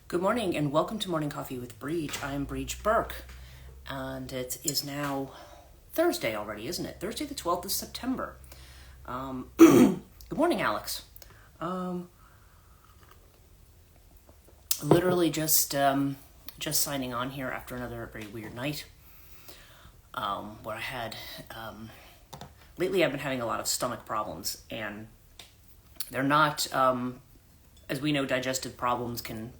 Good morning and welcome to Morning Coffee with Brigid. I am Brigid Burke, and it is now Thursday already, isn't it? Thursday the 12th of September. Good morning, Alex. Literally just signing on here after another very weird night, where I had, lately I've been having a lot of stomach problems, and they're not, as we know, digestive problems can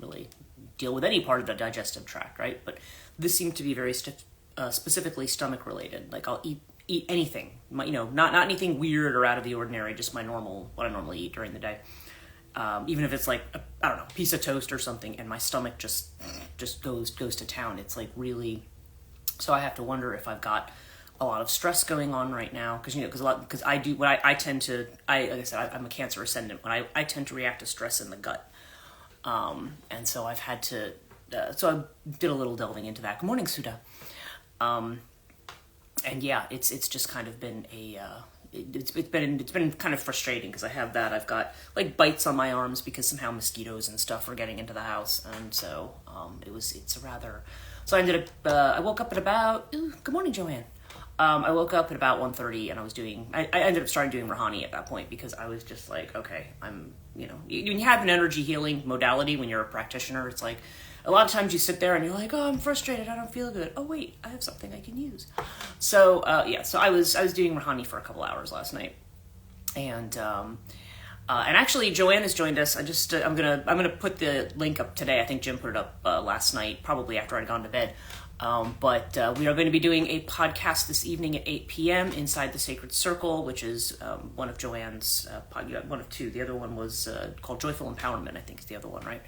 really deal with any part of the digestive tract, right? But this seemed to be very specifically stomach related. Like I'll eat anything, not anything weird or out of the ordinary, just what I normally eat during the day. Even if it's like a piece of toast or something, and my stomach just goes to town. It's like really. So I have to wonder if I've got a lot of stress going on right now, because I do what I tend to. Like I said, I'm a Cancer ascendant. When I tend to react to stress in the gut. And so I've had to, so I did a little delving into that. Good morning, Sudha. And yeah, it's just kind of been it's been kind of frustrating because I have that. I've got like bites on my arms because somehow mosquitoes and stuff are getting into the house. And so, so I ended up, I woke up at about, good morning, Joanne. I woke up at about 1:30 and I ended up starting doing Rahani at that point because I was just like, okay, when you have an energy healing modality when you're a practitioner, it's like a lot of times you sit there and you're like, oh, I'm frustrated, I don't feel good. Oh wait, I have something I can use. So so I was doing Rahani for a couple hours last night, and actually Joanne has joined us. I'm gonna put the link up today. I think Jim put it up last night, probably after I'd gone to bed. But we are going to be doing a podcast this evening at 8 p.m. inside the Sacred Circle, which is one of Joanne's, one of two. The other one was called Joyful Empowerment, I think is the other one, right?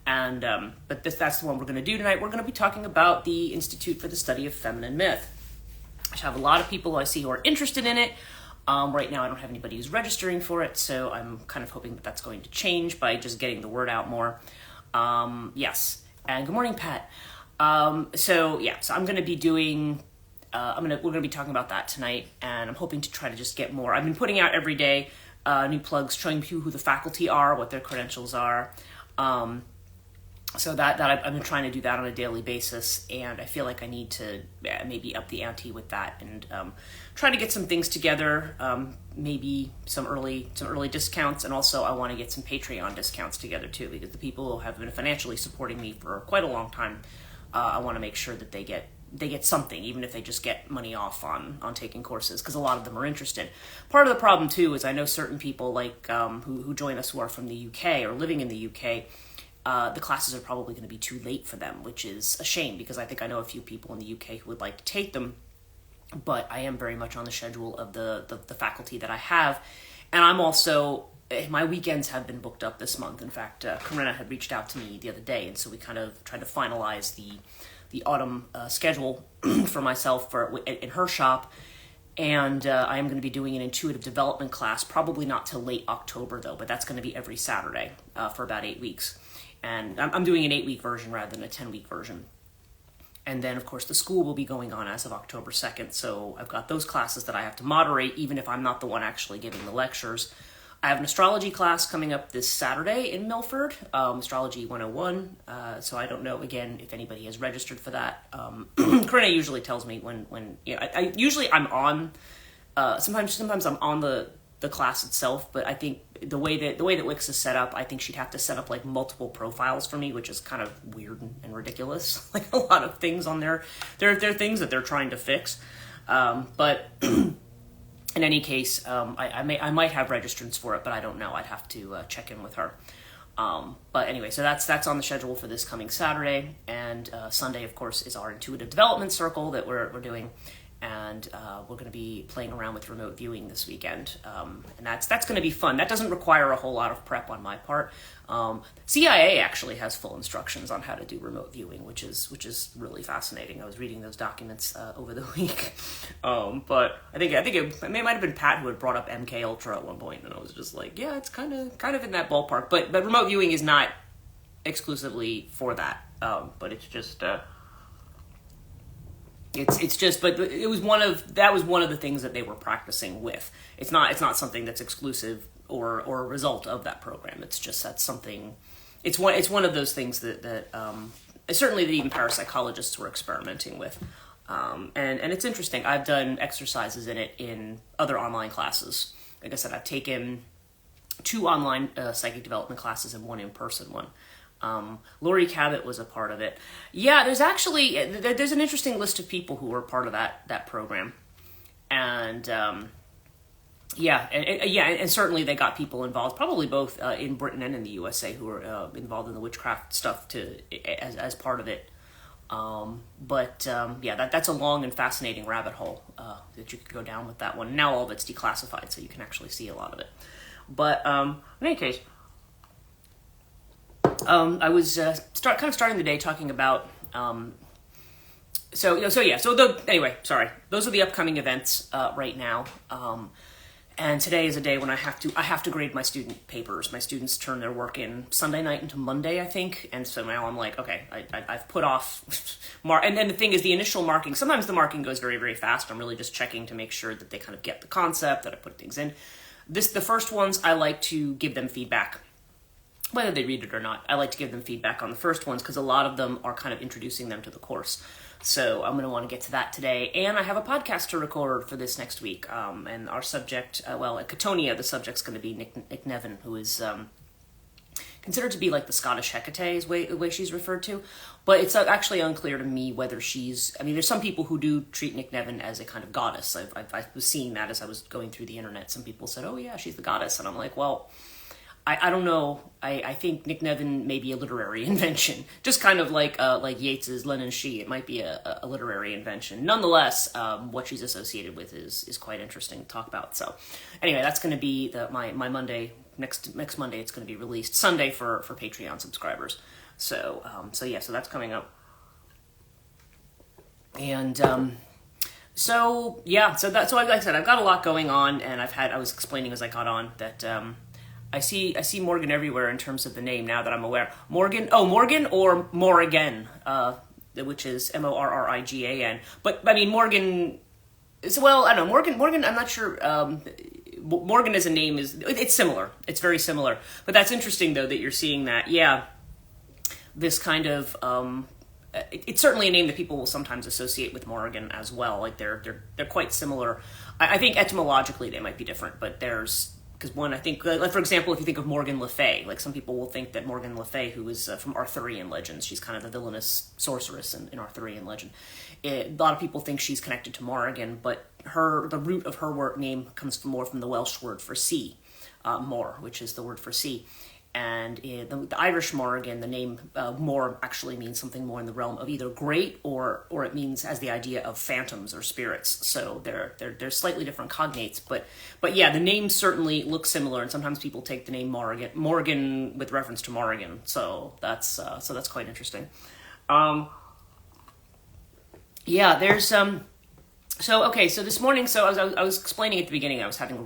And but that's the one we're going to do tonight. We're going to be talking about the Institute for the Study of Feminine Myth. I have a lot of people I see who are interested in it. Right now I don't have anybody who's registering for it, so I'm kind of hoping that that's going to change by just getting the word out more. Yes, and good morning, Pat. So I'm going to be doing, we're going to be talking about that tonight, and I'm hoping to try to just get more. I've been putting out every day, new plugs showing people who the faculty are, what their credentials are. So that I've been trying to do that on a daily basis, and I feel like I need to maybe up the ante with that and, try to get some things together, maybe some early discounts, and also I want to get some Patreon discounts together too, because the people who have been financially supporting me for quite a long time, I want to make sure that they get something, even if they just get money off on taking courses, because a lot of them are interested. Part of the problem too is I know certain people like who join us who are from the UK or living in the UK. The classes are probably going to be too late for them, which is a shame because I think I know a few people in the UK who would like to take them, but I am very much on the schedule of the faculty that I have, and I'm also. My weekends have been booked up this month. In fact, Corinna had reached out to me the other day, and so we kind of tried to finalize the autumn schedule for myself in her shop. And I am going to be doing an intuitive development class, probably not till late October though, but that's going to be every Saturday for about 8 weeks. And I'm doing an 8-week version rather than a 10-week version. And then, of course, the school will be going on as of October 2nd. So I've got those classes that I have to moderate, even if I'm not the one actually giving the lectures. I have an astrology class coming up this Saturday in Milford, Astrology 101. So I don't know, again, if anybody has registered for that. Corinna usually tells me when usually I'm on, sometimes I'm on the class itself, but I think the way that Wix is set up, I think she'd have to set up like multiple profiles for me, which is kind of weird and ridiculous. Like a lot of things on there are things that they're trying to fix. But in any case, I might have registrants for it, but I don't know. I'd have to check in with her. But anyway, so that's on the schedule for this coming Saturday, and Sunday, of course, is our intuitive development circle that we're doing, and we're going to be playing around with remote viewing this weekend, and that's going to be fun. That doesn't require a whole lot of prep on my part. CIA actually has full instructions on how to do remote viewing, which is really fascinating. I was reading those documents over the week, but I think it might have been Pat who had brought up MK Ultra at one point, and I was just like, yeah, it's kind of in that ballpark. But remote viewing is not exclusively for that, but it's just. It's just, but it was one of the things that they were practicing with. It's not something that's exclusive or a result of that program. It's just that's something it's one of those things that certainly that even parapsychologists were experimenting with. And it's interesting. I've done exercises in it in other online classes. Like I said, I've taken 2 online psychic development classes and 1 in-person one. Lori Cabot was a part of it. Yeah, there's an interesting list of people who were part of that program. And and certainly they got people involved, probably both in Britain and in the USA, who were involved in the witchcraft stuff as part of it. That's a long and fascinating rabbit hole that you could go down with that one. Now all of it's declassified, so you can actually see a lot of it. But in any case, I was starting the day talking about. Those are the upcoming events right now. And today is a day when I have to grade my student papers. My students turn their work in Sunday night into Monday, I think. And so now I'm like, okay, I've put off and then the thing is, the initial marking, sometimes the marking goes very, very fast. I'm really just checking to make sure that they kind of get the concept, that I put things in. The first ones, I like to give them feedback. Whether they read it or not, I like to give them feedback on the first ones because a lot of them are kind of introducing them to the course. So I'm going to want to get to that today. And I have a podcast to record for this next week. And our subject, at Catonia, the subject's going to be Nick Nevin, who is considered to be like the Scottish Hecate, the way she's referred to. But it's actually unclear to me whether there's some people who do treat Nick Nevin as a kind of goddess. I was seeing that as I was going through the internet. Some people said, oh yeah, she's the goddess. And I'm like, well, I don't know. I think Nick Nevin may be a literary invention, just kind of like Yeats's Len and She. It might be a literary invention. Nonetheless, what she's associated with is quite interesting to talk about. So, anyway, that's going to be my Monday next Monday. It's going to be released Sunday for Patreon subscribers. So that's coming up. And so like I said, I've got a lot going on, and I was explaining as I got on that. I see Morgan everywhere in terms of the name now that I'm aware. Morgan or Morrigan, which is Morrigan. But I mean Morgan I don't know, Morgan I'm not sure Morgan as a name it's similar. It's very similar. But that's interesting though that you're seeing that. Yeah. This kind of it's certainly a name that people will sometimes associate with Morrigan as well. Like they're quite similar. I think etymologically they might be different, but because one, I think, like for example, if you think of Morgan Le Fay, like some people will think that Morgan Le Fay, who is from Arthurian legends, she's kind of the villainous sorceress in Arthurian legend. A lot of people think she's connected to Morrigan, but the root of her name comes more from the Welsh word for sea, mor, which is the word for sea. And the Irish Morrigan, the name mor actually means something more in the realm of either great or it means as the idea of phantoms or spirits. So they're slightly different cognates, but yeah, the names certainly look similar. And sometimes people take the name Morrigan with reference to Morrigan. So that's quite interesting. There's So this morning, I was explaining at the beginning, I was having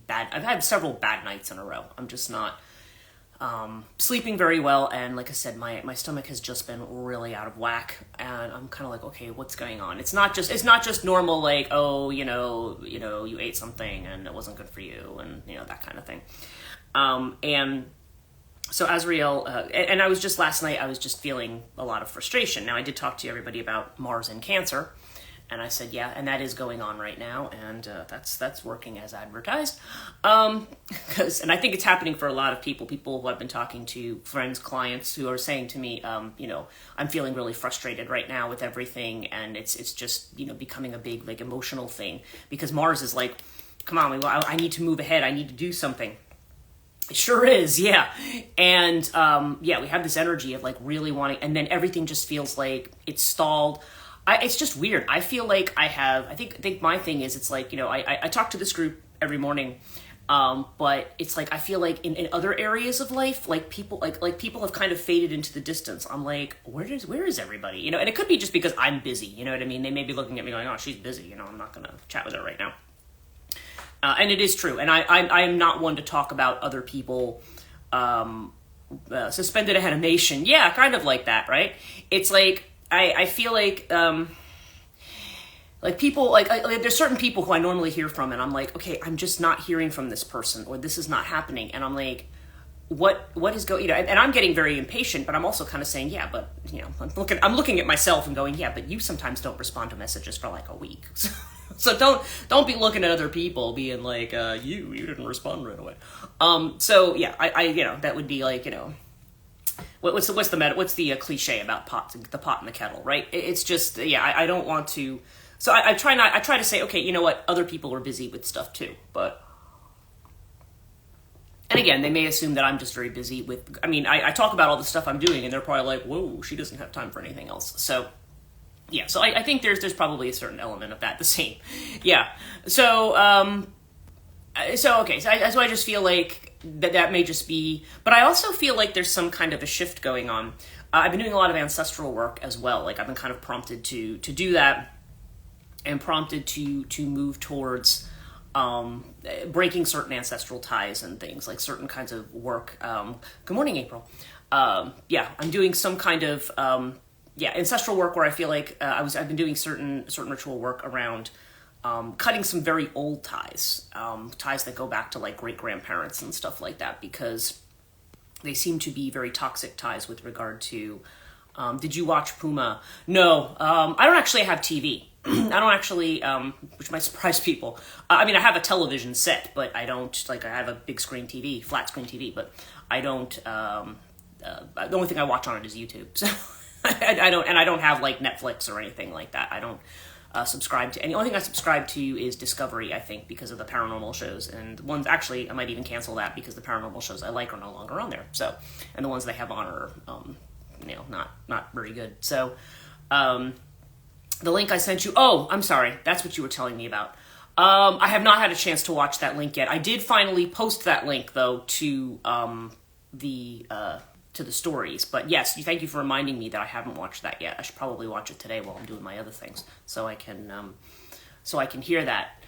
I've had several bad nights in a row. I'm just not sleeping very well, and like I said, my stomach has just been really out of whack, and I'm kind of like, okay, what's going on? It's not just normal, like, oh, you ate something and it wasn't good for you, and that kind of thing. And so Azrael, and I was just last night, I was just feeling a lot of frustration. Now I did talk to everybody about Mars and Cancer. And I said, yeah, and that is going on right now, and that's working as advertised. And I think it's happening for a lot of people who I've been talking to, friends, clients, who are saying to me, I'm feeling really frustrated right now with everything, and it's just, becoming a big, like, emotional thing, because Mars is like, come on, I need to move ahead, I need to do something. It sure is, yeah. And, we have this energy of, like, really wanting, and then everything just feels like it's stalled. It's just weird. I feel like I think my thing is, it's like, I talk to this group every morning, but it's like, I feel like in other areas of life, like people have kind of faded into the distance. I'm like, where is everybody? And it could be just because I'm busy, you know what I mean? They may be looking at me going, oh, she's busy, I'm not going to chat with her right now. And it is true. And I am not one to talk about other people, suspended animation. Yeah, kind of like that, right? It's like, I feel like people, like there's certain people who I normally hear from, and I'm like, okay, I'm just not hearing from this person, or this is not happening, and I'm like, what is going, and I'm getting very impatient, but I'm also kind of saying, yeah, but I'm looking at myself and going, yeah, but you sometimes don't respond to messages for like a week. So don't be looking at other people being like, you didn't respond right away. So yeah, I that would be like, what's the cliche about the pot and the kettle, right? It's just, yeah, I don't want to. So I try to say, okay, you know what, other people are busy with stuff too, but. And again, they may assume that I'm just very busy with, I talk about all the stuff I'm doing and they're probably like, whoa, she doesn't have time for anything else. So, yeah, so I think there's probably a certain element of that, the same. Yeah. So I just feel like that may just be, but I also feel like there's some kind of a shift going on. I've been doing a lot of ancestral work as well. Like I've been kind of prompted to do that and prompted to move towards breaking certain ancestral ties and things, like certain kinds of work. Good morning, April. Yeah, I'm doing some kind of ancestral work where I feel like I've been doing certain ritual work around cutting some very old ties, ties that go back to like great grandparents and stuff like that, because they seem to be very toxic ties with regard to. Did you watch Puma? No, I don't actually have TV. I don't actually, which might surprise people. I have a television set, but I don't, I have a big screen TV, flat screen TV, but I don't, the only thing I watch on it is YouTube. So I don't have like Netflix or anything like that. I don't subscribe to any. Only thing I subscribe to is Discovery, I think, because of the paranormal shows. And the ones, actually, I might even cancel that because the paranormal shows I like are no longer on there. So, and the ones they have on are, not very good. So, the link I sent you, oh, I'm sorry, that's what you were telling me about. I have not had a chance to watch that link yet. I did finally post that link, though, to the stories. But yes, thank you for reminding me that I haven't watched that yet. I should probably watch it today while I'm doing my other things, so I can hear that.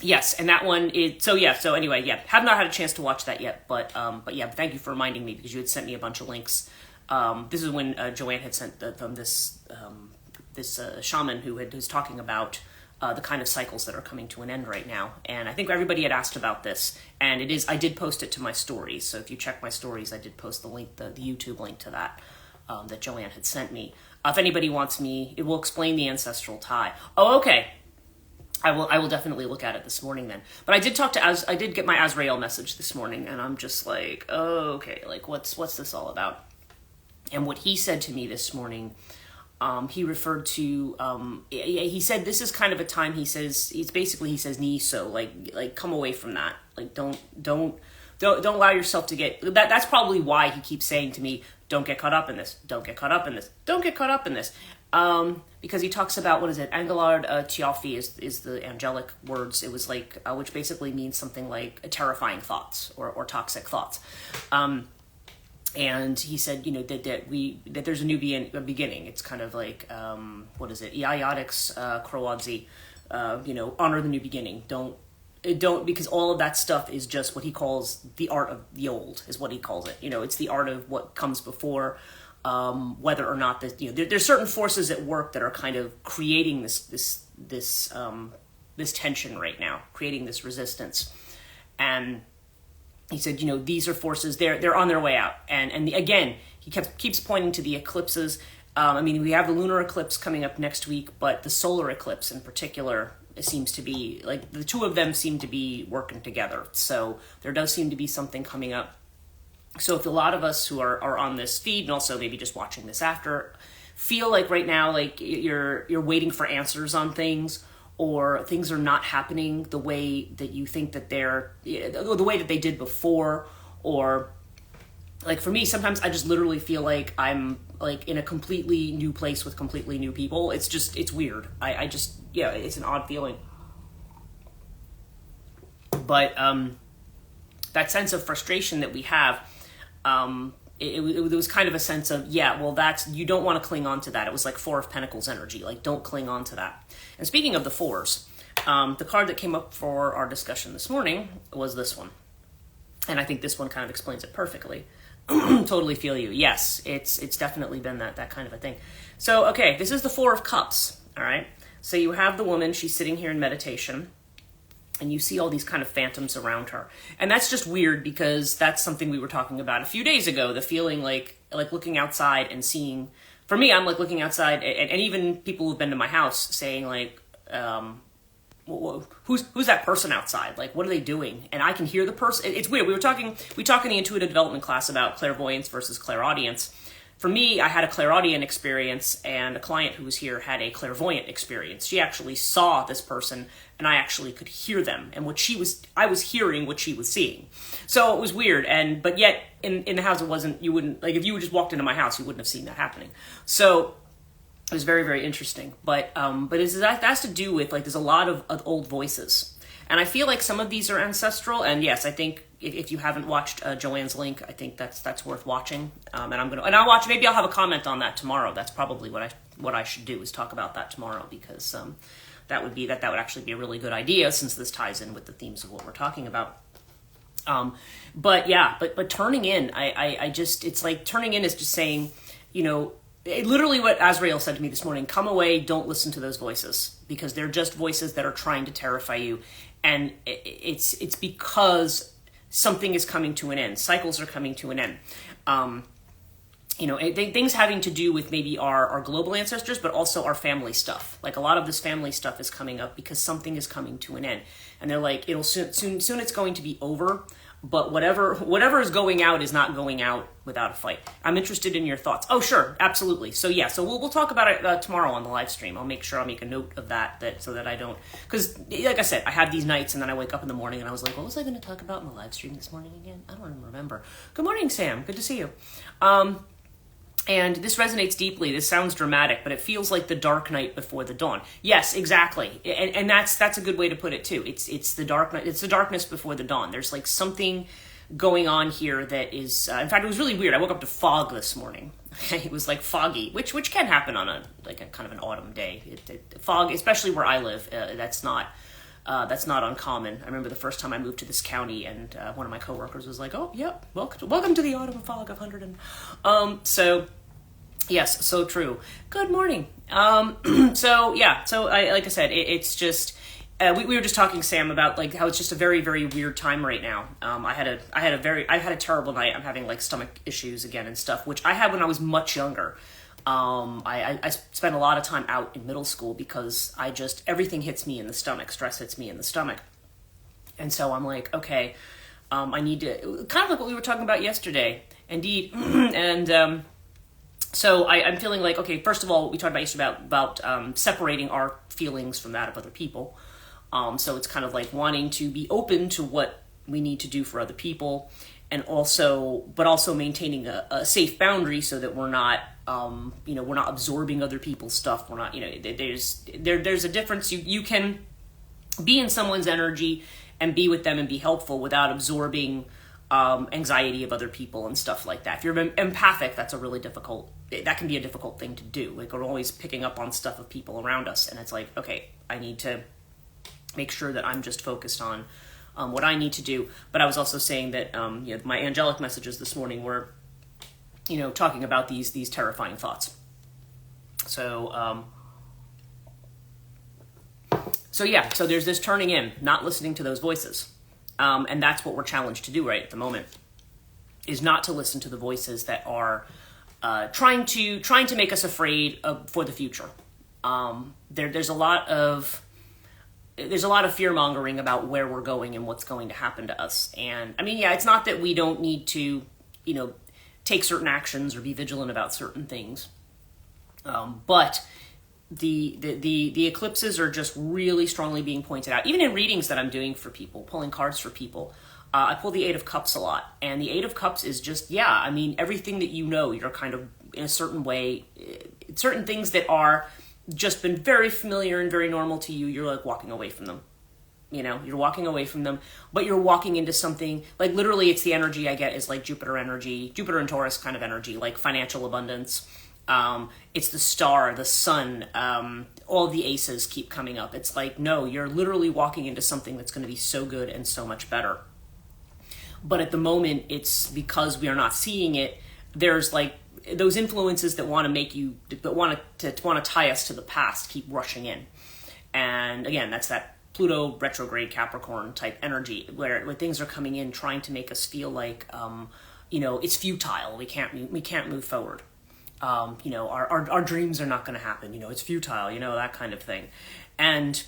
Yes, and that one is, so anyway, yeah, have not had a chance to watch that yet, but yeah, thank you for reminding me, because you had sent me a bunch of links. This is when Joanne had sent them this shaman who's talking about the kind of cycles that are coming to an end right now. And I think everybody had asked about this, and I did post it to my stories. So if you check my stories, I did post the link, the YouTube link to that Joanne had sent me. If anybody wants me, it will explain the ancestral tie. Oh, okay. I will definitely look at it this morning then. But I did I did get my Azrael message this morning, and I'm just like, oh, okay, like what's this all about? And what he said to me this morning, he referred to, he said this is kind of a time, he says niso, like come away from that. Like don't allow yourself to get, that's probably why he keeps saying to me, don't get caught up in this, don't get caught up in this, don't get caught up in this. Because he talks about, what is it, Angelard Tiafi is the angelic words, it was like, which basically means something like terrifying thoughts or toxic thoughts. And he said, that there's a new beginning. It's kind of like, what is it? Iaiatics Croadzi, honor the new beginning. Don't, because all of that stuff is just what he calls the art of the old, is what he calls it. It's the art of what comes before, whether or not that, there's certain forces at work that are kind of creating this tension right now, creating this resistance. And he said, these are forces, they're on their way out. And again, he keeps pointing to the eclipses. We have the lunar eclipse coming up next week, but the solar eclipse in particular, it seems to be, like, the two of them seem to be working together. So there does seem to be something coming up. So if a lot of us who are on this feed, and also maybe just watching this after, feel like right now, like you're waiting for answers on things, or things are not happening the way that you think that the way that they did before, or like for me, sometimes I just literally feel like I'm like in a completely new place with completely new people. It's weird. I just, it's an odd feeling. But that sense of frustration that we have, it was kind of a sense of, you don't want to cling on to that. It was like Four of Pentacles energy, like don't cling on to that. And speaking of the fours, the card that came up for our discussion this morning was this one. And I think this one kind of explains it perfectly. Totally feel you. Yes, it's definitely been that kind of a thing. So, okay, this is the Four of Cups, all right? So you have the woman, she's sitting here in meditation, and you see all these kind of phantoms around her. And that's just weird, because that's something we were talking about a few days ago, the feeling like looking outside and seeing, for me, I'm like looking outside, and even people who've been to my house saying like, who's that person outside? Like, what are they doing? And I can hear the person. It's weird. We talk in the intuitive development class about clairvoyance versus clairaudience. For me, I had a clairaudient experience, and a client who was here had a clairvoyant experience. She actually saw this person, and I actually could hear them. And I was hearing what she was seeing. So it was weird. But yet in the house, you wouldn't, like, if you just walked into my house, you wouldn't have seen that happening. So it was very, very interesting. But that has to do with, like, there's a lot of old voices. And I feel like some of these are ancestral. And yes, I think if you haven't watched Joanne's link, I think that's worth watching. And I'll watch. Maybe I'll have a comment on that tomorrow. That's probably what I should do, is talk about that tomorrow, because that would actually be a really good idea, since this ties in with the themes of what we're talking about. But turning in, I just, it's like turning in is just saying, literally what Azrael said to me this morning: come away, don't listen to those voices, because they're just voices that are trying to terrify you. And it's because something is coming to an end. Cycles are coming to an end. Things having to do with maybe our global ancestors, but also our family stuff. Like, a lot of this family stuff is coming up because something is coming to an end. And they're like, it'll soon it's going to be over. But whatever is going out is not going out without a fight. I'm interested in your thoughts. Oh, sure, absolutely. So yeah, so we'll talk about it tomorrow on the live stream. I'll make a note of that so that I don't, because like I said, I have these nights, and then I wake up in the morning and I was like, what was I going to talk about in the live stream this morning again? I don't even remember. Good morning, Sam. Good to see you. And this resonates deeply. This sounds dramatic, but it feels like the dark night before the dawn. Yes, exactly. And that's a good way to put it too. It's the dark night. It's the darkness before the dawn. There's like something going on here that is, in fact, it was really weird. I woke up to fog this morning. It was like foggy, which can happen on a kind of an autumn day. Fog, especially where I live, that's not uncommon. I remember the first time I moved to this county, and one of my coworkers was like, "Oh, yep, welcome to the autumn fog of 100." So yes, so true. Good morning. So like I said, it's just we were just talking, Sam, about like how it's just a very, very weird time right now. I had a terrible night. I'm having like stomach issues again and stuff, which I had when I was much younger. I spent a lot of time out in middle school because everything hits me in the stomach. Stress hits me in the stomach. And so I'm like, okay, I need to, kind of like what we were talking about yesterday, indeed. And so I'm feeling like, okay, first of all, what we talked about yesterday about separating our feelings from that of other people. So it's kind of like wanting to be open to what we need to do for other people, and also maintaining a safe boundary so that we're not, we're not absorbing other people's stuff. We're not, there's a difference. You can be in someone's energy and be with them and be helpful without absorbing anxiety of other people and stuff like that. If you're empathic, that can be a difficult thing to do. Like, we're always picking up on stuff of people around us, and it's like, okay, I need to make sure that I'm just focused on what I need to do. But I was also saying that my angelic messages this morning were, talking about these terrifying thoughts. So there's this turning in, not listening to those voices. And that's what we're challenged to do right at the moment, is not to listen to the voices that are trying to make us afraid for the future. There's a lot of fear mongering about where we're going and what's going to happen to us. And I mean, yeah, it's not that we don't need to, take certain actions or be vigilant about certain things. But the eclipses are just really strongly being pointed out. Even in readings that I'm doing for people, pulling cards for people, I pull the Eight of Cups a lot. And the Eight of Cups is just, everything that you're kind of in a certain way, certain things that are just been very familiar and very normal to you, you're like walking away from them. You're walking away from them, but you're walking into something, like literally it's the energy I get is like Jupiter energy, Jupiter and Taurus kind of energy, like financial abundance. It's the star, the sun, all the aces keep coming up. It's like, no, you're literally walking into something that's going to be so good and so much better. But at the moment, it's because we are not seeing it. There's like those influences that want to tie us to the past keep rushing in. And again, that's that Pluto retrograde Capricorn type energy, where things are coming in trying to make us feel like, it's futile. We can't move forward. Our dreams are not going to happen. It's futile. That kind of thing, and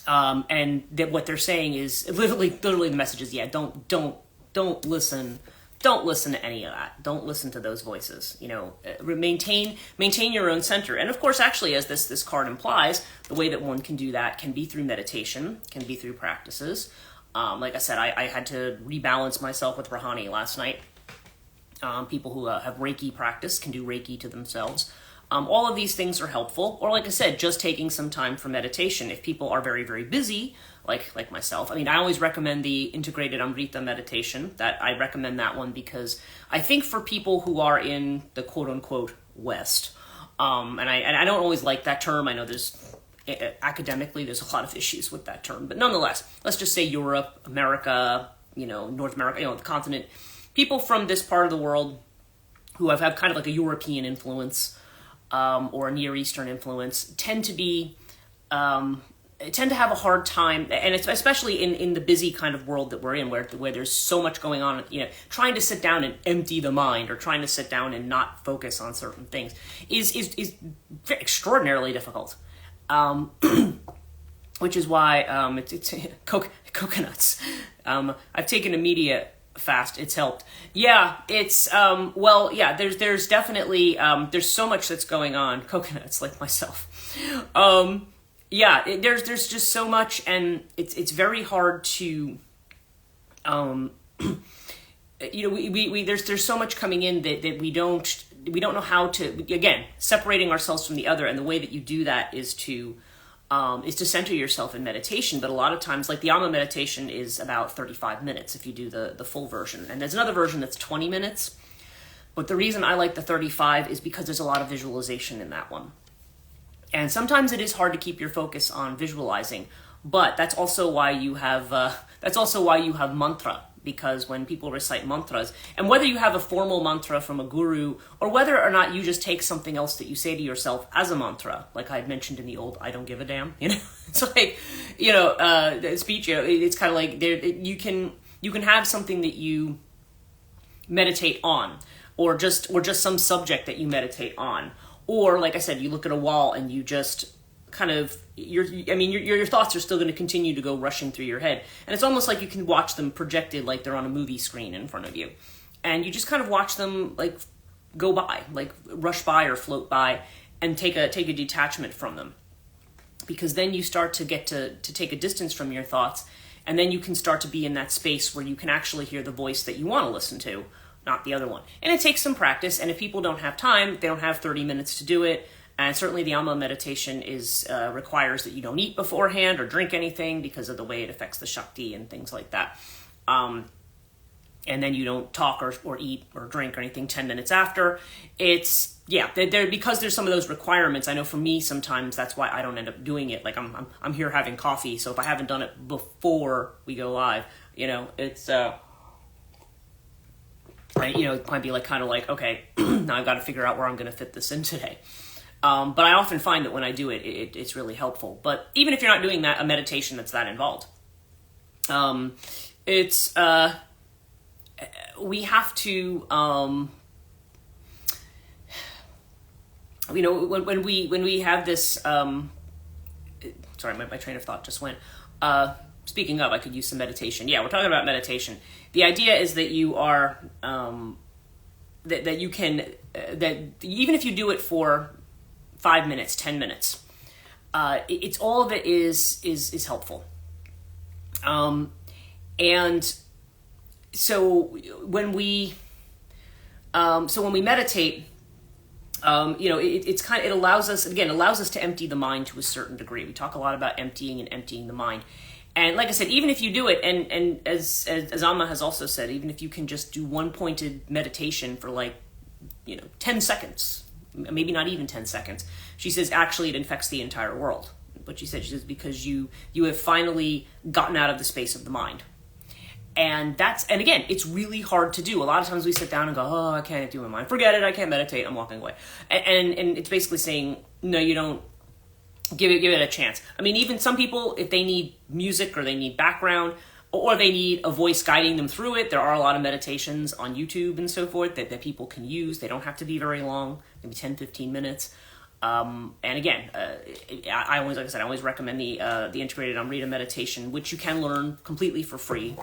that what they're saying is literally the message is, don't listen. Don't listen to any of that. Don't listen to those voices. Maintain your own center. And of course, actually, as this card implies, the way that one can do that can be through meditation, can be through practices. Like I said, I had to rebalance myself with Rahani last night. People who have Reiki practice can do Reiki to themselves. All of these things are helpful. Or like I said, just taking some time for meditation. If people are very, very busy, like myself. I always recommend the integrated Amrita meditation. I recommend that one because I think for people who are in the quote unquote West, and I don't always like that term. I know academically there's a lot of issues with that term, but nonetheless, let's just say Europe, America, North America, the continent, people from this part of the world who have kind of like a European influence, or a Near Eastern influence tend to have a hard time, and it's especially in the busy kind of world that we're in, where there's so much going on, trying to sit down and empty the mind, or trying to sit down and not focus on certain things is extraordinarily difficult. Which is why it's coconuts. I've taken a media fast. It's helped. Yeah, it's there's definitely there's so much that's going on. Coconuts, like myself. There's just so much, and it's very hard to, there's so much coming in that we don't know how to, again, separating ourselves from the other, and the way that you do that is to center yourself in meditation. But a lot of times, like the Amma meditation is about 35 minutes if you do the full version, and there's another version that's 20 minutes. But the reason I like the 35 is because there's a lot of visualization in that one. And sometimes it is hard to keep your focus on visualizing, but that's also why you have mantra, because when people recite mantras, and whether you have a formal mantra from a guru, or whether or not you just take something else that you say to yourself as a mantra, like I had mentioned in the old I don't give a damn, it's like, speech, it's kind of like you can have something that you meditate on, or just some subject that you meditate on. Or, like I said, you look at a wall and you just kind of, your thoughts are still going to continue to go rushing through your head. And it's almost like you can watch them projected like they're on a movie screen in front of you. And you just kind of watch them like go by, like rush by or float by, and take a detachment from them. Because then you start to get to take a distance from your thoughts, and then you can start to be in that space where you can actually hear the voice that you want to listen to, not the other one. And it takes some practice, and if people don't have time, they don't have 30 minutes to do it. And certainly the Amma meditation requires that you don't eat beforehand or drink anything because of the way it affects the Shakti and things like that. And then you don't talk or eat or drink or anything 10 minutes after. Because there's some of those requirements. I know for me, sometimes that's why I don't end up doing it. Like I'm here having coffee, so if I haven't done it before we go live, it's... it might be okay, now I've got to figure out where I'm going to fit this in today. But I often find that when I do it's really helpful. But even if you're not doing that, a meditation that's that involved, we have to, when we have this, sorry, my train of thought just went, speaking of, I could use some meditation. Yeah, we're talking about meditation. The idea is that you are, that you can, that even if you do it for 5 minutes, 10 minutes, it's all of it is helpful. And so when we meditate, it allows us to empty the mind to a certain degree. We talk a lot about emptying the mind. And like I said, even if you do it, and as Amma has also said, even if you can just do one pointed meditation for 10 seconds, maybe not even 10 seconds, she says actually it infects the entire world. But she says because you have finally gotten out of the space of the mind. And again, it's really hard to do. A lot of times we sit down and go, oh, I can't do my mind. Forget it, I can't meditate, I'm walking away. And it's basically saying, no, you don't. give it a chance. I mean, even some people, if they need music or they need background or they need a voice guiding them through it, there are a lot of meditations on YouTube and so forth that people can use. They don't have to be very long, maybe 10, 15 minutes. And again, I always, like I said, I always recommend the integrated Amrita meditation, which you can learn completely for free.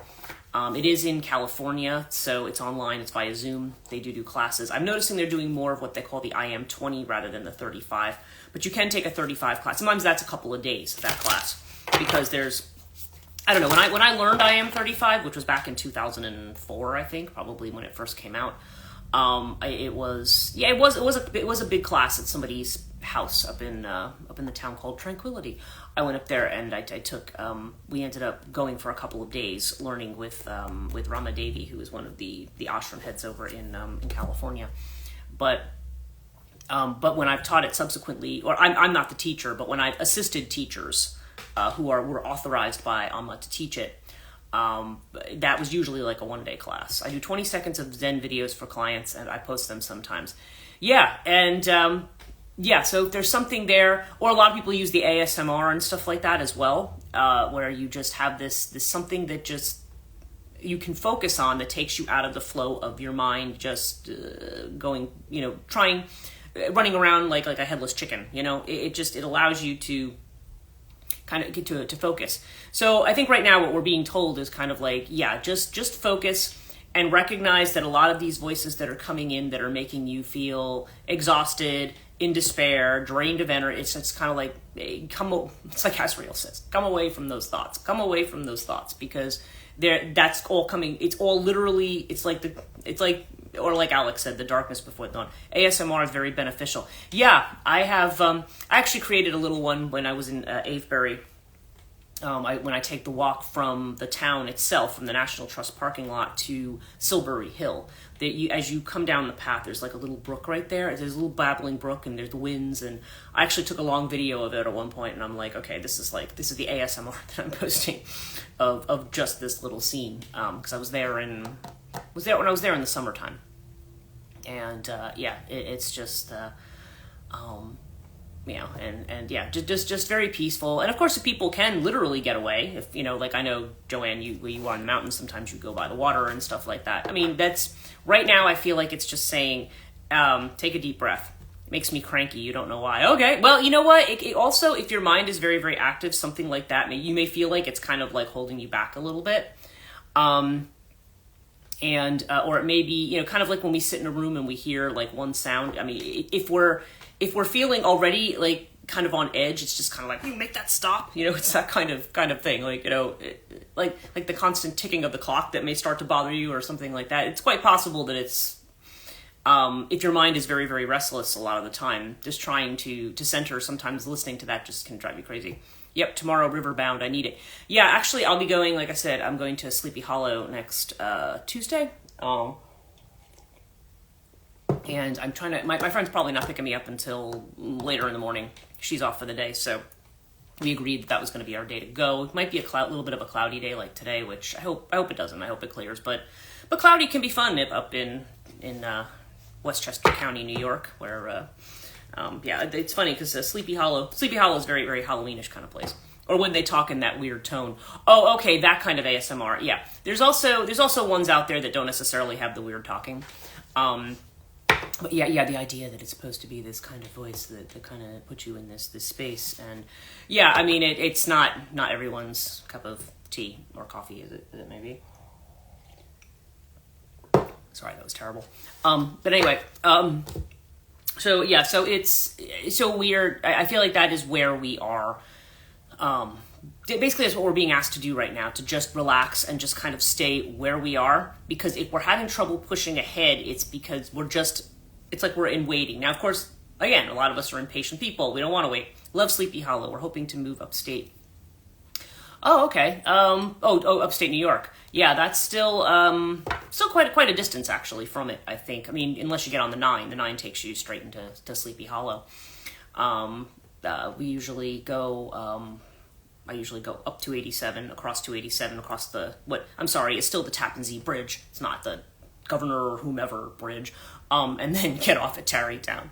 It is in California, so it's online. It's via Zoom. They do classes. I'm noticing they're doing more of what they call the IM 20 rather than the 35. But you can take a 35 class. Sometimes that's a couple of days, that class, because there's, I don't know, when I learned IM 35, which was back in 2004, I think, probably when it first came out. It was a big class at somebody's house up in the town called Tranquility. I went up there and I took. We ended up going for a couple of days learning with Rama Devi, who is one of the ashram heads over in California. But when I've taught it subsequently, or I'm not the teacher, but when I've assisted teachers who were authorized by Amma to teach it. That was usually like a one-day class. I do 20 seconds of Zen videos for clients, and I post them sometimes. Yeah, and so if there's something there, or a lot of people use the ASMR and stuff like that as well, where you just have this something that just you can focus on that takes you out of the flow of your mind, just going, running around like a headless chicken. It allows you to kind of get to focus. So I think right now what we're being told is kind of like, just focus and recognize that a lot of these voices that are coming in that are making you feel exhausted, in despair, drained of energy, it's kind of like, it's like Asriel says, come away from those thoughts. Come away from those thoughts, because that's all coming, it's all literally, or like Alex said, the darkness before dawn. ASMR is very beneficial. Yeah, I have, I actually created a little one when I was in Avebury. When I take the walk from the town itself, from the National Trust parking lot to Silbury Hill, as you come down the path, there's like a little brook right there. There's a little babbling brook, and there's the winds. And I actually took a long video of it at one point, and I'm like, okay, this is the ASMR that I'm posting of just this little scene, because I was there when I was there in the summertime, and it's just. Just very peaceful. And of course, if people can literally get away, if, like I know, Joanne, where you are in the mountains, sometimes you go by the water and stuff like that. I mean, that's, right now I feel like it's just saying, take a deep breath. It makes me cranky. You don't know why. Okay, well, you know what? It also, if your mind is very, very active, something like that, you may feel like it's kind of like holding you back a little bit. Or it may be, kind of like when we sit in a room and we hear like one sound. I mean, if we're feeling already like kind of on edge, it's just kind of like, make that stop. It's that kind of thing. Like, like the constant ticking of the clock that may start to bother you or something like that. It's quite possible that it's, if your mind is very, very restless a lot of the time, just trying to center, sometimes listening to that just can drive you crazy. Yep, tomorrow, Riverbound, I need it. Yeah, actually, I'll be going, like I said, I'm going to Sleepy Hollow next Tuesday. And I'm trying to, my friend's probably not picking me up until later in the morning. She's off for the day, so we agreed that was going to be our day to go. It might be a little bit of a cloudy day like today, which I hope it doesn't. I hope it clears, but cloudy can be fun up in Westchester County, New York, where, it's funny because Sleepy Hollow is very, very Halloweenish kind of place. Or when they talk in that weird tone. Oh, okay, that kind of ASMR. Yeah, there's also ones out there that don't necessarily have the weird talking. But yeah, the idea that it's supposed to be this kind of voice that kind of puts you in this space, and yeah, I mean it's not everyone's cup of tea or coffee, is it maybe? Sorry, that was terrible. But anyway, so it's so weird. I feel like that is where we are. Basically, that's what we're being asked to do right now, to just relax and just kind of stay where we are. Because if we're having trouble pushing ahead, it's because it's like we're in waiting. Now, of course, again, a lot of us are impatient people. We don't want to wait. Love Sleepy Hollow. We're hoping to move upstate. Oh, okay. Upstate New York. Yeah, that's still quite a distance actually from it, I think. I mean, unless you get on the 9. The 9 takes you straight into Sleepy Hollow. We usually go, I usually go up 287, across 287, across it's still the Tappan Zee Bridge. It's not the Governor or whomever bridge. And then get off at Tarrytown.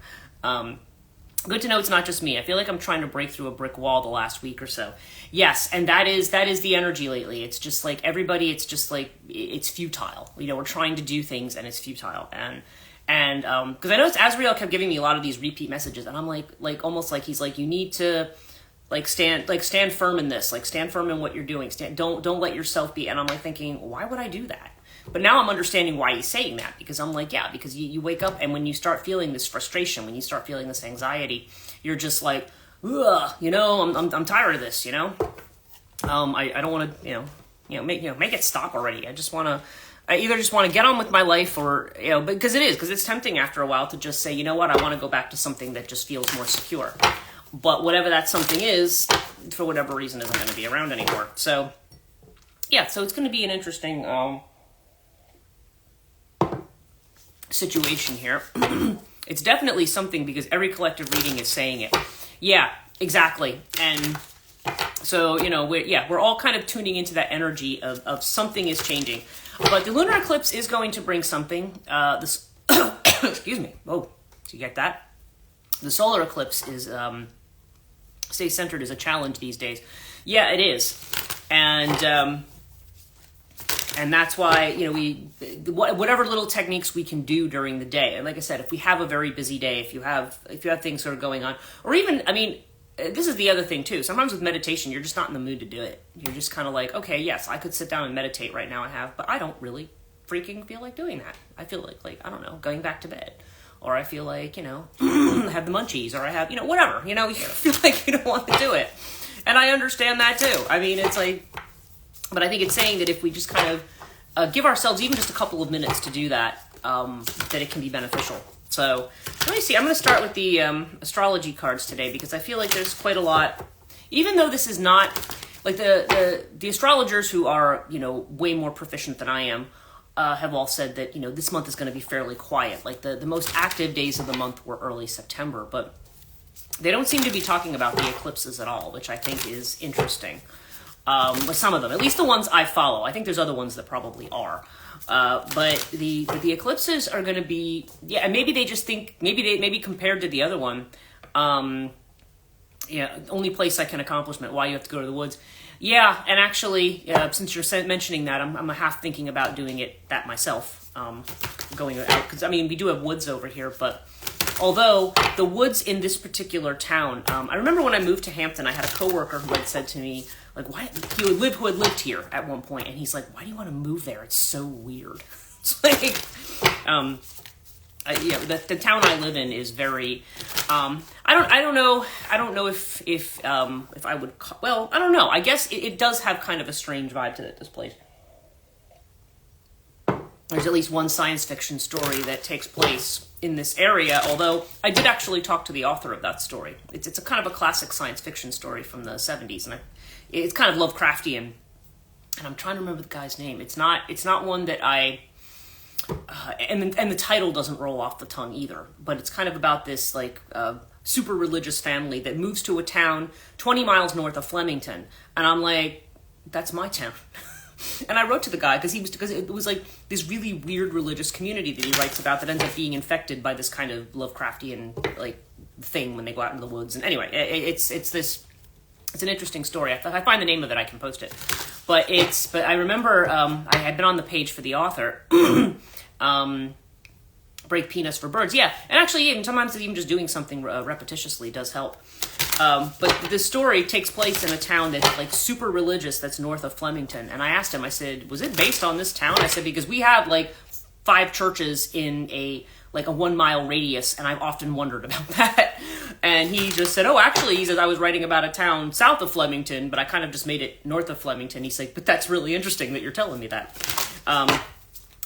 Good to know it's not just me. I feel like I'm trying to break through a brick wall the last week or so. Yes, and that is the energy lately. It's just like everybody, it's just like, it's futile. You know, we're trying to do things and it's futile. And because I noticed Azrael kept giving me a lot of these repeat messages, and I'm like almost like he's like, you need to stand firm in this, like stand firm in what you're doing. Don't let yourself be. And I'm like thinking, why would I do that? But now I'm understanding why he's saying that, because I'm like, yeah, because you wake up and when you start feeling this frustration, when you start feeling this anxiety, you're just like, ugh, you know, I'm tired of this, you know. I don't want to, make it stop already. I either just want to get on with my life, or because it's tempting after a while to just say, you know what, I want to go back to something that just feels more secure. But whatever that something is, for whatever reason, isn't going to be around anymore. So yeah, so it's going to be an interesting situation here. It's definitely something, because every collective reading is saying it. Yeah, exactly. And so, we're all kind of tuning into that energy of something is changing. But the lunar eclipse is going to bring something. This excuse me. Oh, do you get that? The solar eclipse is stay centered is a challenge these days. Yeah, it is. And that's why, we whatever little techniques we can do during the day. And like I said, if we have a very busy day, if you have things sort of going on, or even, this is the other thing too. Sometimes with meditation, you're just not in the mood to do it. You're just kind of like, okay, yes, I could sit down and meditate right now. But I don't really freaking feel like doing that. I feel like I don't know, going back to bed. Or I feel like, I have the munchies, or I have, whatever, you feel like you don't want to do it. And I understand that too. It's like, but I think it's saying that if we just kind of give ourselves even just a couple of minutes to do that, that it can be beneficial. So let me see. I'm going to start with the astrology cards today, because I feel like there's quite a lot. Even though this is not like the astrologers who are way more proficient than I am have all said that this month is going to be fairly quiet. Like the most active days of the month were early September, but they don't seem to be talking about the eclipses at all, which I think is interesting. With some of them, at least the ones I follow. I think there's other ones that probably are. But the eclipses are going to be, and maybe they just think, maybe compared to the other one, only place I can accomplishment, why you have to go to the woods. Yeah, and actually, since you're mentioning that, I'm half thinking about doing that myself, going out, because we do have woods over here, but although the woods in this particular town, I remember when I moved to Hampton, I had a coworker who had said to me, like, why who had lived here at one point, and he's like, why do you want to move there? It's so weird. It's like, the town I live in is very, I don't know if I would, well, I don't know. I guess it does have kind of a strange vibe to it, this place. There's at least one science fiction story that takes place in this area, although I did actually talk to the author of that story. It's a kind of a classic science fiction story from the 70s, and it's kind of Lovecraftian, and I'm trying to remember the guy's name. It's not one that I, and the title doesn't roll off the tongue either, but it's kind of about this like super religious family that moves to a town 20 miles north of Flemington, and I'm like, that's my town. And I wrote to the guy because it was like this really weird religious community that he writes about that ends up being infected by this kind of Lovecraftian like thing when they go out into the woods. And anyway, it's an interesting story. If I find the name of it, I can post it. But I remember I had been on the page for the author. Break peanuts for birds. Yeah, and actually, even sometimes even just doing something repetitiously does help. But the story takes place in a town that's like super religious that's north of Flemington. And I asked him, I said, was it based on this town? I said, because we have like 5 churches in a 1 mile radius, and I've often wondered about that. And he just said, oh, actually, he says, I was writing about a town south of Flemington, but I kind of just made it north of Flemington. He's like, but that's really interesting that you're telling me that.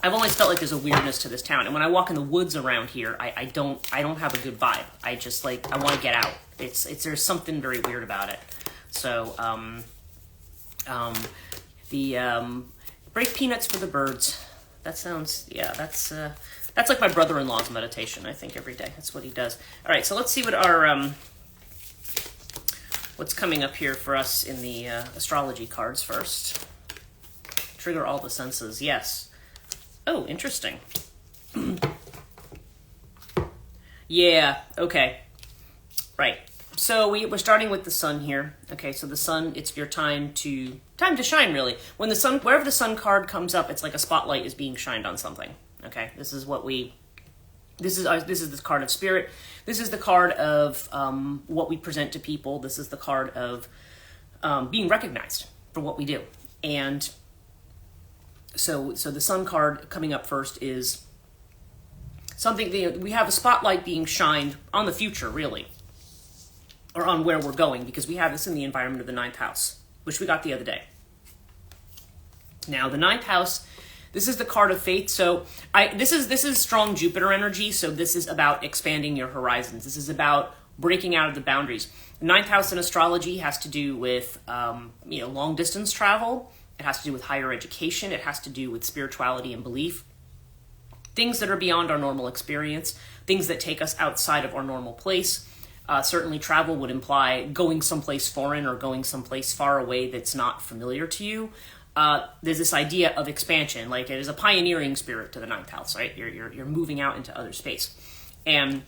I've always felt like there's a weirdness to this town. And when I walk in the woods around here, I don't have a good vibe. I just I want to get out. There's something very weird about it. So, break peanuts for the birds. That sounds, that's like my brother-in-law's meditation, I think, every day. That's what he does. All right, so let's see what our, what's coming up here for us in the astrology cards first. Trigger all the senses, yes. Oh, interesting. Yeah, okay. Right. So we're starting with the sun here. Okay, so the sun, it's your time to shine, really. When the sun, wherever the sun card comes up, it's like a spotlight is being shined on something. Okay, this is the card of spirit. This is the card of what we present to people. This is the card of being recognized for what we do. And so the sun card coming up first is something, we have a spotlight being shined on the future, really, or on where we're going, because we have this in the environment of the ninth house, which we got the other day. Now, the ninth house, this is the card of faith. So this is strong Jupiter energy. So this is about expanding your horizons. This is about breaking out of the boundaries. The ninth house in astrology has to do with long distance travel. It has to do with higher education. It has to do with spirituality and belief. Things that are beyond our normal experience. Things that take us outside of our normal place. Certainly travel would imply going someplace foreign or going someplace far away that's not familiar to you. There's this idea of expansion, like it is a pioneering spirit to the ninth house, right? You're moving out into other space. And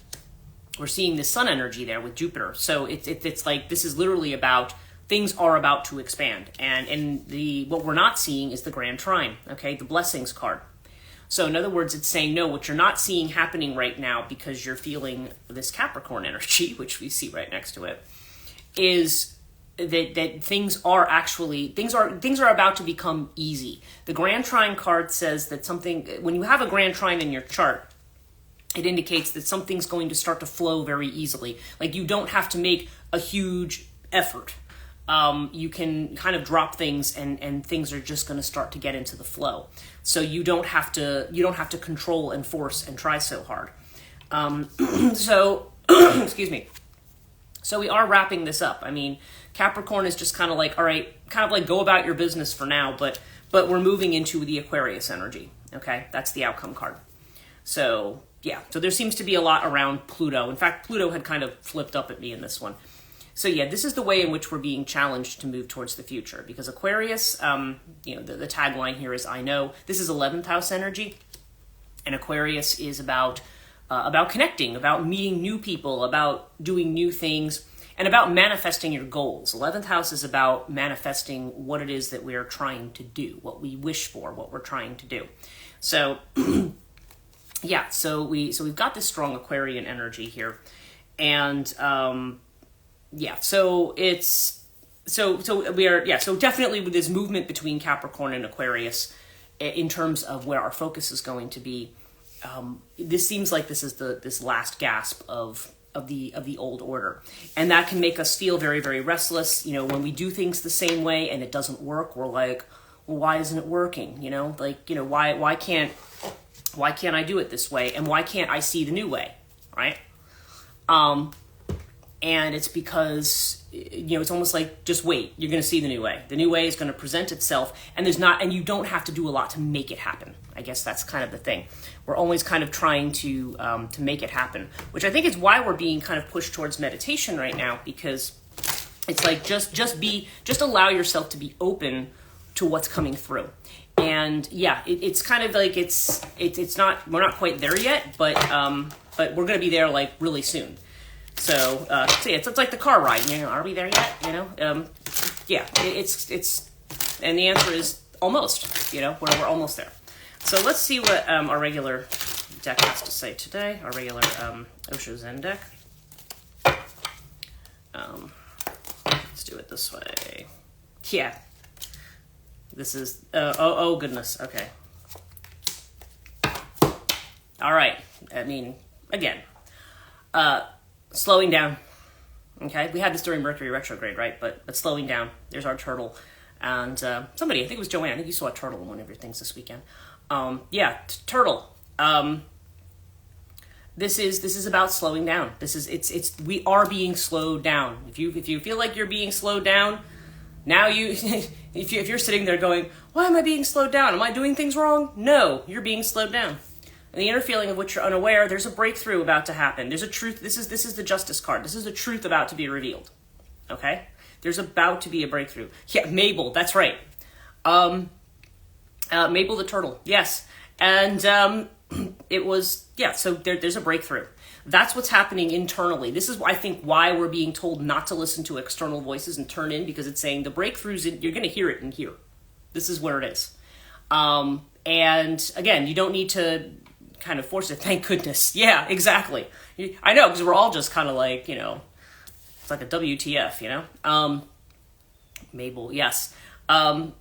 we're seeing the sun energy there with Jupiter. So it's like, this is literally about, things are about to expand. And what we're not seeing is the grand trine, okay? The blessings card. So in other words, it's saying, no, what you're not seeing happening right now because you're feeling this Capricorn energy, which we see right next to it, is that things are about to become easy. The Grand Trine card says that when you have a Grand Trine in your chart, it indicates that something's going to start to flow very easily. Like you don't have to make a huge effort. You can kind of drop things and things are just going to start to get into the flow. So you don't have to control and force and try so hard. Excuse me. So we are wrapping this up. I mean, Capricorn is just kind of like, all right, kind of like go about your business for now, but we're moving into the Aquarius energy. Okay, that's the outcome card. So yeah, so there seems to be a lot around Pluto. In fact, Pluto had kind of flipped up at me in this one. So yeah, this is the way in which we're being challenged to move towards the future, because Aquarius, the tagline here is I know. This is 11th house energy, and Aquarius is about connecting, about meeting new people, about doing new things, and about manifesting your goals. 11th house is about manifesting what it is that we're trying to do, what we wish for, what we're trying to do. So yeah, so we've got this strong Aquarian energy here, and so definitely with this movement between Capricorn and Aquarius in terms of where our focus is going to be. This seems like this is this last gasp of the old order, and that can make us feel very, very restless. When we do things the same way and it doesn't work, we're like, well, why isn't it working? Why can't I do it this way, and why can't I see the new way, right? And it's because, it's almost like, just wait, you're going to see the new way. The new way is going to present itself, and you don't have to do a lot to make it happen. I guess that's kind of the thing. We're always kind of trying to make it happen, which I think is why we're being kind of pushed towards meditation right now, because it's like, just allow yourself to be open to what's coming through. And yeah, it's kind of like, it's not, we're not quite there yet, but we're going to be there like really soon. So it's like the car ride, are we there yet? Yeah, it's, and the answer is almost, we're almost there. So let's see what our regular deck has to say today, our regular Osho Zen deck. Let's do it this way. Yeah, this is, oh goodness, okay. All right, I mean, again, slowing down. Okay, we had this during Mercury retrograde, right? But slowing down. There's our turtle, and somebody, I think it was Joanne. I think you saw a turtle in one of your things this weekend. Turtle. This is about slowing down. We are being slowed down. If you feel like you're being slowed down, now if you're sitting there going, why am I being slowed down? Am I doing things wrong? No, you're being slowed down. And the inner feeling of which you're unaware, there's a breakthrough about to happen. There's a truth. This is the justice card. This is the truth about to be revealed. Okay? There's about to be a breakthrough. Yeah, Mabel, that's right. Mabel the turtle, yes. And it was, yeah, so there's a breakthrough. That's what's happening internally. This is, I think, why we're being told not to listen to external voices and turn in, because it's saying the breakthroughs, you're going to hear it in here. This is where it is. And again, you don't need to kind of force it. Thank goodness. Yeah, exactly. I know, because we're all just kind of like, you know, it's like a WTF, you know? Mabel, yes. And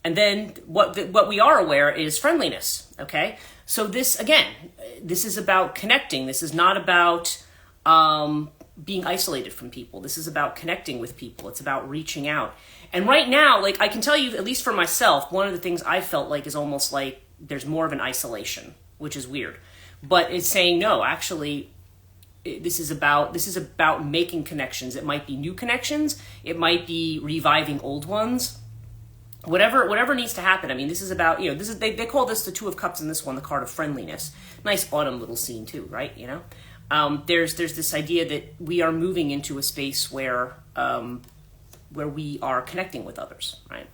then what we are aware is friendliness, okay? So this, again, this is about connecting. This is not about being isolated from people. This is about connecting with people. It's about reaching out. And right now, like, I can tell you, at least for myself, one of the things I felt like is almost like there's more of an isolation, which is weird. But it's saying, no, actually, this is about making connections. It might be new connections. It might be reviving old ones. Whatever needs to happen. I mean, this is about, you know, this is, they call this the Two of Cups in this one, the card of friendliness. Nice autumn little scene too, right? You know, there's this idea that we are moving into a space where we are connecting with others, right?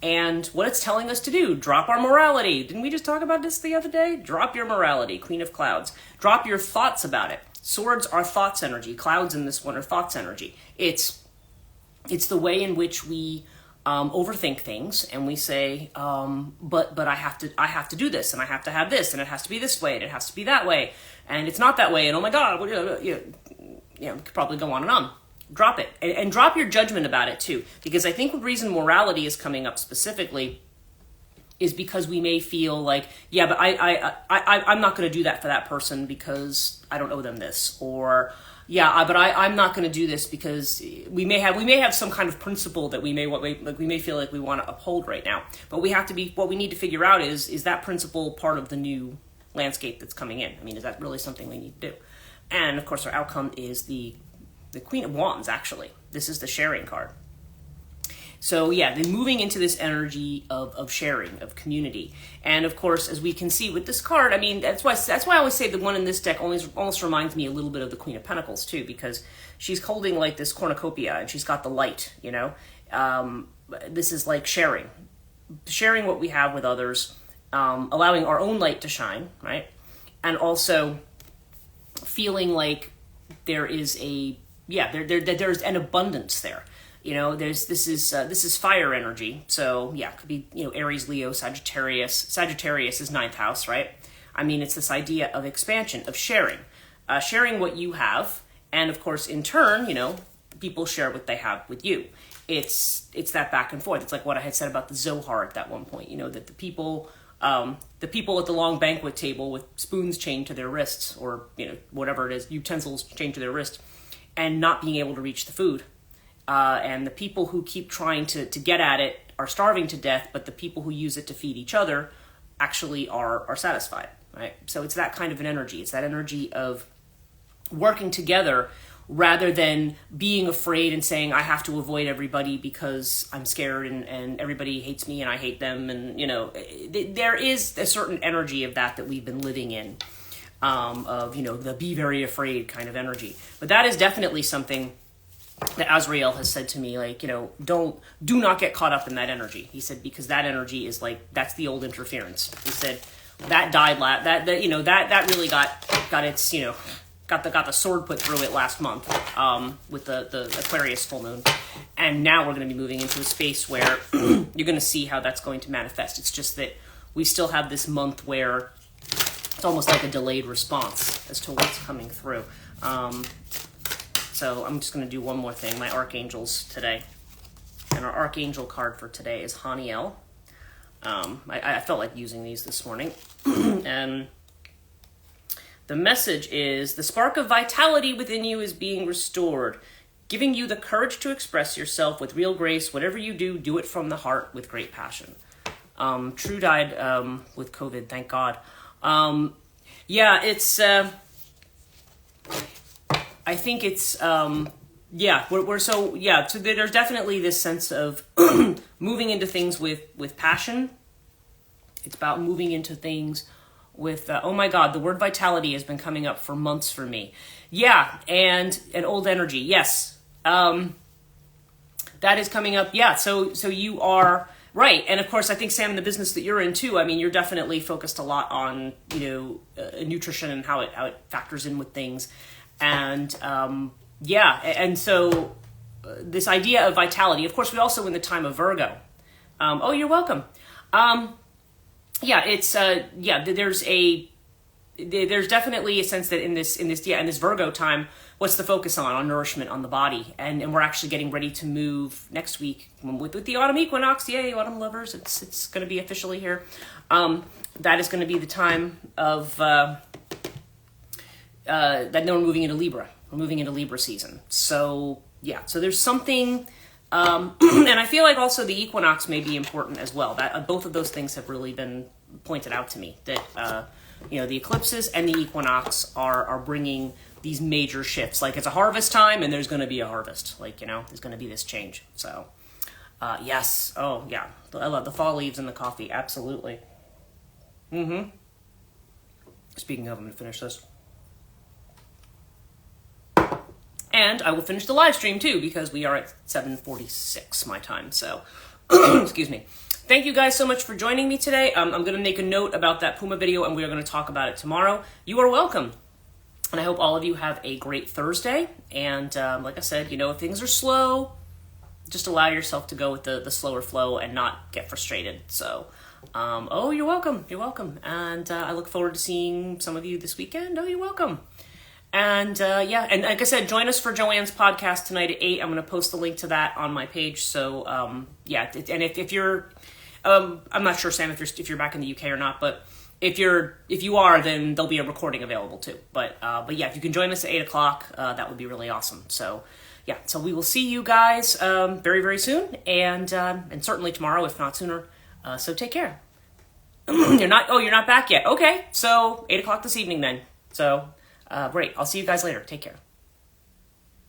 And what it's telling us to do, drop our morality. Didn't we just talk about this the other day? Drop your morality, Queen of Clouds. Drop your thoughts about it. Swords are thoughts energy. Clouds in this one are thoughts energy. It's the way in which we overthink things, and we say, but I have to do this, and I have to have this, and it has to be this way, and it has to be that way, and it's not that way, and oh my God, could probably go on and on. Drop it, and drop your judgment about it too, because I think the reason morality is coming up specifically is because we may feel like, yeah, but I'm not going to do that for that person because I don't owe them this, or yeah, but I'm not going to do this because we may have some kind of principle that we may feel like we want to uphold right now. But what we need to figure out is that principle part of the new landscape that's coming in? I mean, is that really something we need to do? And of course, our outcome is the Queen of Wands. Actually, this is the sharing card. So yeah, then moving into this energy of sharing, of community. And of course, as we can see with this card, I mean, that's why I always say the one in this deck almost reminds me a little bit of the Queen of Pentacles too, because she's holding like this cornucopia and she's got the light, you know. This is like sharing what we have with others, allowing our own light to shine, right? And also feeling like there is there's an abundance there. You know, this is fire energy. So yeah, it could be, you know, Aries, Leo, Sagittarius. Sagittarius is 9th house, right? I mean, it's this idea of expansion, of sharing what you have. And of course, in turn, you know, people share what they have with you. It's that back and forth. It's like what I had said about the Zohar at that one point, you know, that the people at the long banquet table with spoons chained to their wrists, or, you know, whatever it is, utensils chained to their wrist, and not being able to reach the food. And the people who keep trying to get at it are starving to death, but the people who use it to feed each other actually are satisfied, right? So it's that kind of an energy. It's that energy of working together rather than being afraid and saying, I have to avoid everybody because I'm scared and everybody hates me and I hate them. And, you know, there is a certain energy of that we've been living in, of, you know, the be very afraid kind of energy. But that is definitely something that Azrael has said to me, like, you know, do not get caught up in that energy. He said, because that energy is like, that's the old interference. He said that died that you know, that really got its, you know, got the sword put through it last month, with the Aquarius full moon. And now we're going to be moving into a space where you're going to see how that's going to manifest. It's just that we still have this month where it's almost like a delayed response as to what's coming through. So I'm just going to do one more thing, my archangels today. And our archangel card for today is Haniel. I felt like using these this morning. And the message is, the spark of vitality within you is being restored, giving you the courage to express yourself with real grace. Whatever you do, do it from the heart with great passion. True died with COVID, thank God. Yeah, it's... I think it's, so there's definitely this sense of moving into things with passion. It's about moving into things with, oh my God, the word vitality has been coming up for months for me. Yeah, and an old energy, yes. That is coming up, yeah, so you are Right. And of course, I think, Sam, in the business that you're in too, I mean, you're definitely focused a lot on, nutrition and how it factors in with things. And and so this idea of vitality, of course, we also in the time of Virgo. Oh, you're welcome. There's definitely a sense that in this Virgo time, what's the focus on nourishment, on the body, and we're actually getting ready to move next week with the autumn equinox. Yay, autumn lovers! It's going to be officially here. That is going to be the time of that. Then we're moving into Libra. We're moving into Libra season. So yeah, so there's something, and I feel like also the equinox may be important as well. That both of those things have really been pointed out to me that. The eclipses and the equinox are bringing these major shifts. Like it's a harvest time and there's going to be a harvest. There's going to be this change. So, yes. Oh, yeah. I love the fall leaves and the coffee. Absolutely. Speaking of, I'm going to finish this. And I will finish the live stream too because we are at 7:46 my time. So, excuse me. Thank you guys so much for joining me today. I'm going to make a note about that Puma video and we are going to talk about it tomorrow. You are welcome. And I hope all of you have a great Thursday. And like I said, if things are slow, just allow yourself to go with the slower flow and not get frustrated. So, you're welcome. You're welcome. And I look forward to seeing some of you this weekend. Oh, you're welcome. And and like I said, join us for Joanne's podcast tonight at 8. I'm going to post the link to that on my page. So, and if you're... I'm not sure, Sam, if you're back in the UK or not, but if you are, then there'll be a recording available too. But yeah, if you can join us at 8:00, that would be really awesome. So yeah, so we will see you guys very, very soon, and certainly tomorrow, if not sooner. So take care. You're not back yet. Okay, so 8:00 this evening then. So great. I'll see you guys later. Take care.